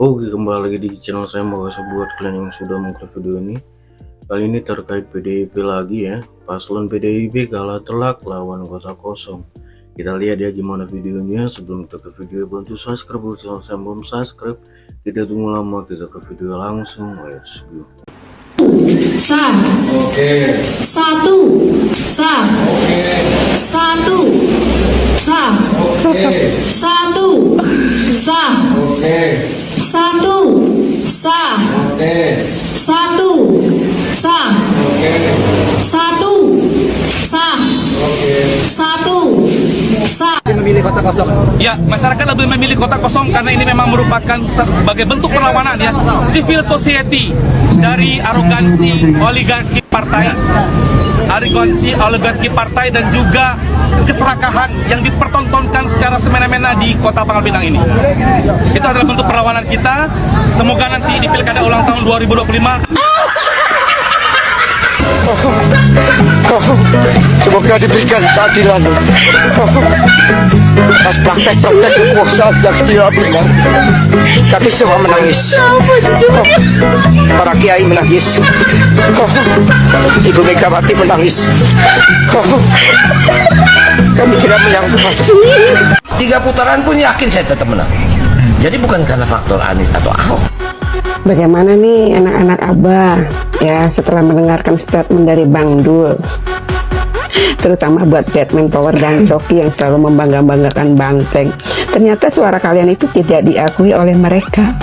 Oke, kembali lagi di channel saya. Makasih buat kalian yang sudah mengklik video ini. Kali ini terkait PDIP lagi ya. Paslon PDIP kalah telak lawan kota kosong. Kita lihat ya gimana videonya. Sebelum kita ke video, bantu subscribe buat channel saya belum subscribe. Tidak tunggu lama, kita ke video langsung. Let's go. Sah. Oke. Satu. Sah. Oke. Satu. Sah. Oke. Satu. Sah. Oke. Satu. Sah. Oke. Satu. Sah. Oke. Satu. Sah. Oke. Satu. Sah. Memilih kota kosong. Ya, masyarakat lebih memilih kota kosong karena ini memang merupakan sebagai bentuk perlawanan ya, civil society dari arogansi oligarki partai dan juga keserakahan yang dipertontonkan secara semena-mena di Kota Pangkal Pinang ini. Itu adalah bentuk perlawanan kita. Semoga nanti di Pilkada ulang tahun 2025 semoga diberikan keadilan atas praktek-praktek kekuasaan yang tidak benar. Kami semua menangis, para kiai menangis, Ibu Megawati menangis. Kami tidak menyangka. 3 putaran pun yakin saya tetap menang. Jadi bukan karena faktor Anies atau Ahok. Bagaimana nih anak-anak Abah ya setelah mendengarkan statement dari Bang Dul, terutama buat Batman Power dan Coki yang selalu membangga-banggakan Banteng. Ternyata suara kalian itu tidak diakui oleh mereka.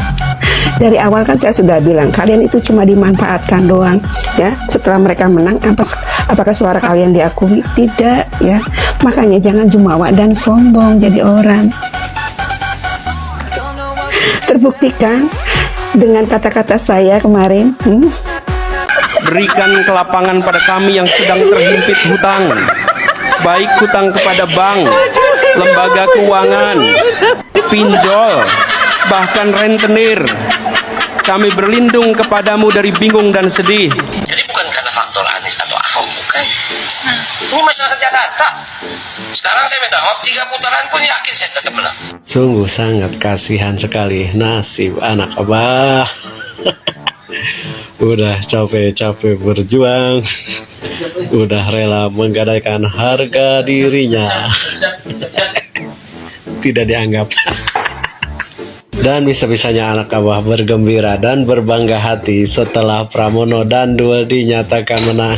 Dari awal kan saya sudah bilang kalian itu cuma dimanfaatkan doang ya. Setelah mereka menang, apakah suara kalian diakui? Tidak ya. Makanya jangan jumawa dan sombong jadi orang. Terbuktikan dengan kata-kata saya kemarin. Berikan kelapangan pada kami yang sedang terhimpit hutang, baik hutang kepada bank, lembaga keuangan, pinjol, bahkan rentenir. Kami berlindung kepadamu dari bingung dan sedih. Jadi bukan karena faktor Anies atau Ahok, bukan. Ini masyarakat Jakarta. Sekarang saya minta maaf, 3 putaran pun yakin saya tetap menang. Sungguh sangat kasihan sekali nasib anak Abah. Udah capek-capek berjuang, udah rela menggadaikan harga dirinya, tidak dianggap. Dan bisa-bisanya anak Abah bergembira dan berbangga hati setelah Pramono dan Dul dinyatakan menang.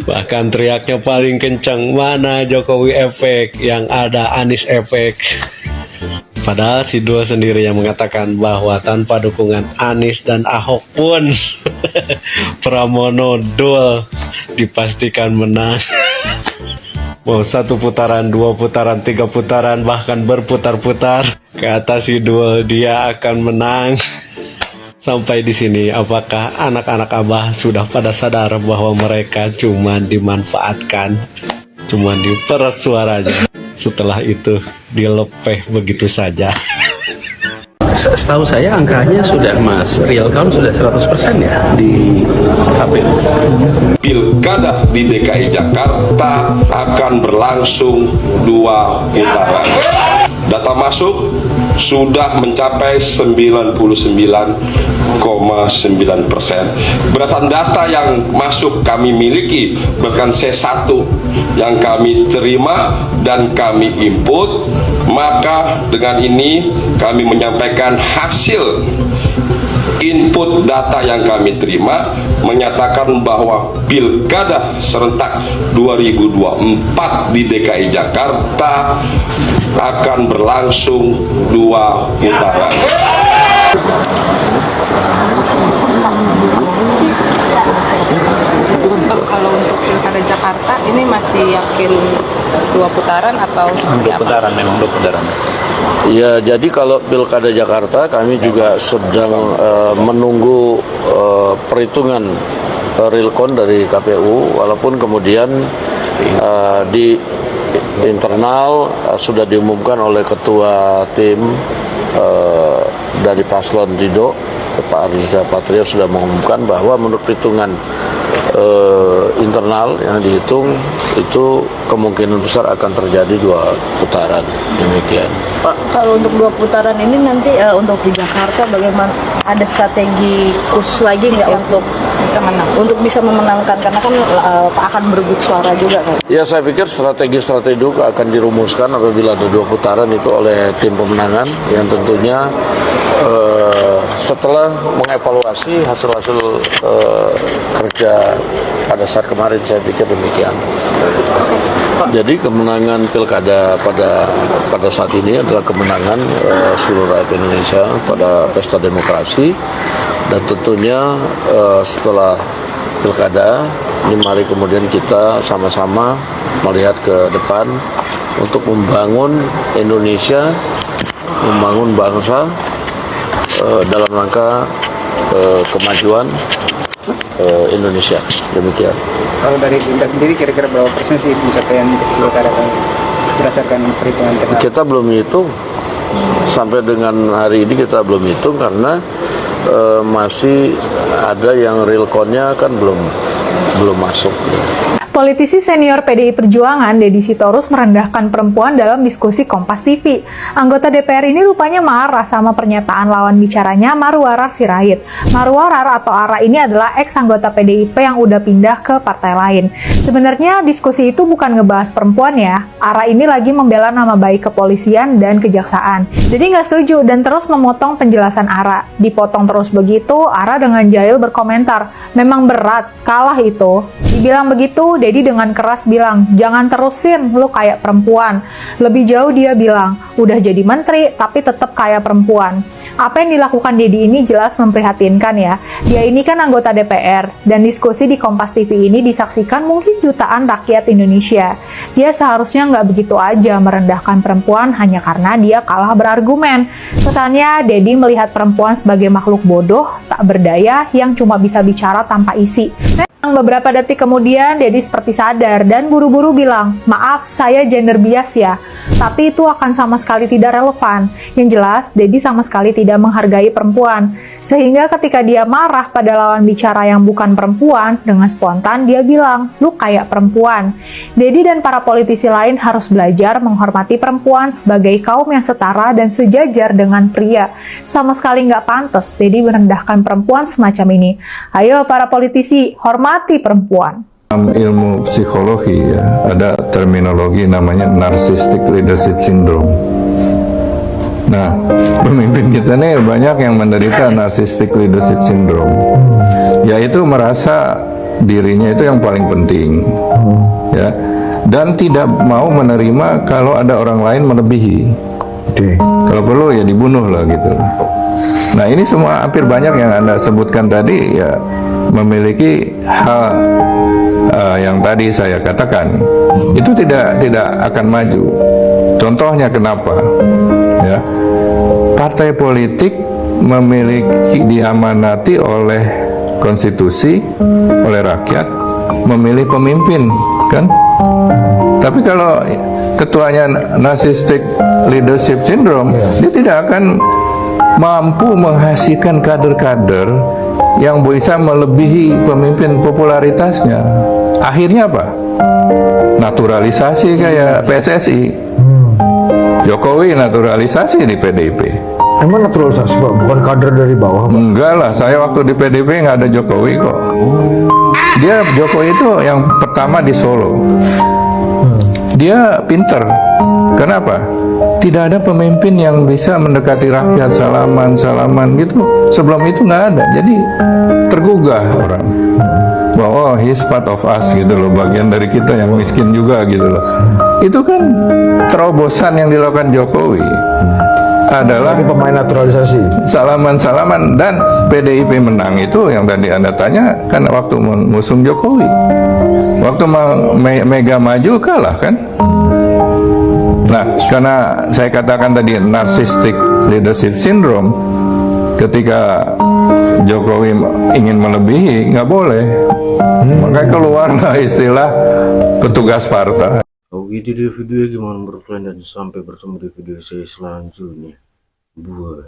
Bahkan teriaknya paling kencang, mana Jokowi efek, yang ada Anies efek. Padahal si Dul sendiri yang mengatakan bahwa tanpa dukungan Anies dan Ahok pun Pramono Dul dipastikan menang. Mau 1 putaran, 2 putaran, 3 putaran, bahkan berputar-putar, kata si Dul dia akan menang. Sampai di sini, apakah anak-anak Abah sudah pada sadar bahwa mereka cuma dimanfaatkan, cuma diperas suaranya, setelah itu dilepeh begitu saja? Setahu saya angkanya sudah real count sudah 100% ya di KPU. Pilkada di DKI Jakarta akan berlangsung 2 putaran. Data masuk sudah mencapai 99,9%. Berdasarkan data yang masuk kami miliki, bahkan C1 yang kami terima dan kami input, maka dengan ini kami menyampaikan hasil input data yang kami terima menyatakan bahwa Pilkada serentak 2024 di DKI Jakarta akan berlangsung 2 putaran. Kalau untuk Pilkada Jakarta ini masih yakin 2 putaran atau seperti apa? 2 putaran, memang 2 putaran. Ya, jadi kalau Pilkada Jakarta kami juga sedang menunggu perhitungan real count dari KPU, walaupun kemudian di internal sudah diumumkan oleh ketua tim dari Paslon Ridho, Pak Riza Patria sudah mengumumkan bahwa menurut perhitungan internal yang dihitung itu kemungkinan besar akan terjadi 2 putaran, demikian. Pak, kalau untuk 2 putaran ini nanti untuk di Jakarta bagaimana? Ada strategi khusus lagi nggak untuk bisa memenangkan, karena kan akan berebut suara juga kan? Ya, saya pikir strategi-strategi itu akan dirumuskan apabila ada 2 putaran itu oleh tim pemenangan yang tentunya setelah mengevaluasi hasil-hasil kerja pada saat kemarin, saya pikir demikian. Jadi kemenangan pilkada pada saat ini adalah kemenangan seluruh rakyat Indonesia pada pesta demokrasi, dan tentunya setelah pilkada ini mari kemudian kita sama-sama melihat ke depan untuk membangun Indonesia, membangun bangsa dalam rangka kemajuan Indonesia, demikian. Kalau dari Gerindra sendiri kira-kira berapa persen sih pencapaian pilkada berdasarkan perhitungan internal? Kita belum hitung, sampai dengan hari ini kita belum hitung karena masih ada yang real count-nya kan belum masuk. Politisi senior PDI Perjuangan, Deddy Sitorus, merendahkan perempuan dalam diskusi Kompas TV. Anggota DPR ini rupanya marah sama pernyataan lawan bicaranya, Marwarar Sirait. Marwarar atau Ara ini adalah ex-anggota PDIP yang udah pindah ke partai lain. Sebenarnya diskusi itu bukan ngebahas perempuan ya. Ara ini lagi membela nama baik kepolisian dan kejaksaan. Jadi nggak setuju dan terus memotong penjelasan Ara. Dipotong terus begitu, Ara dengan jahil berkomentar, memang berat, kalah itu. Dibilang begitu, Dedi dengan keras bilang, jangan terusin, lu kayak perempuan. Lebih jauh dia bilang, udah jadi menteri, tapi tetap kayak perempuan. Apa yang dilakukan Dedi ini jelas memprihatinkan ya. Dia ini kan anggota DPR, dan diskusi di Kompas TV ini disaksikan mungkin jutaan rakyat Indonesia. Dia seharusnya nggak begitu aja merendahkan perempuan hanya karena dia kalah berargumen. Kesannya, Dedi melihat perempuan sebagai makhluk bodoh, tak berdaya, yang cuma bisa bicara tanpa isi. Beberapa detik kemudian, Dedi seperti sadar dan buru-buru bilang, maaf, saya gender bias ya. Tapi itu akan sama sekali tidak relevan. Yang jelas, Dedi sama sekali tidak menghargai perempuan. Sehingga ketika dia marah pada lawan bicara yang bukan perempuan, dengan spontan dia bilang, lu kayak perempuan. Dedi dan para politisi lain harus belajar menghormati perempuan sebagai kaum yang setara dan sejajar dengan pria. Sama sekali nggak pantas Dedi merendahkan perempuan semacam ini. Ayo para politisi, hormati perempuan. Dalam ilmu psikologi ya, ada terminologi namanya narcissistic leadership syndrome. Nah, pemimpin kita nih banyak yang menderita narcissistic leadership syndrome, yaitu merasa dirinya itu yang paling penting, ya, dan tidak mau menerima kalau ada orang lain melebihi. Kalau perlu ya dibunuh lah gitu. Nah, ini semua hampir banyak yang Anda sebutkan tadi ya memiliki hal yang tadi saya katakan, itu tidak akan maju. Contohnya kenapa? Ya, partai politik memiliki, diamanati oleh konstitusi, oleh rakyat, memilih pemimpin, kan? Tapi kalau ketuanya narcissistic leadership syndrome, dia tidak akan mampu menghasilkan kader-kader yang bisa melebihi pemimpin popularitasnya. Akhirnya apa? Naturalisasi kayak PSSI. Jokowi naturalisasi di PDIP. Emang naturalisasi Pak? Bukan kader dari bawah Pak? Enggak lah, saya waktu di PDIP nggak ada Jokowi kok. Dia Jokowi itu yang pertama di Solo. Dia pinter. Kenapa? Tidak ada pemimpin yang bisa mendekati rakyat salaman gitu. Sebelum itu nggak ada. Jadi tergugah orang bahwa oh, he's part of us gitu loh, bagian dari kita yang miskin juga gitu loh. Itu kan terobosan yang dilakukan Jokowi adalah pemain naturalisasi, salaman dan PDIP menang itu yang tadi Anda tanya kan waktu mengusung Jokowi. Waktu Mega maju kalah kan. Nah, karena saya katakan tadi narcissistic leadership syndrome, ketika Jokowi ingin melebihi, nggak boleh. Makanya keluarlah istilah petugas partai. Oke, itu dia videonya, gimana menurut kalian, dan sampai bertemu di video saya selanjutnya. Buat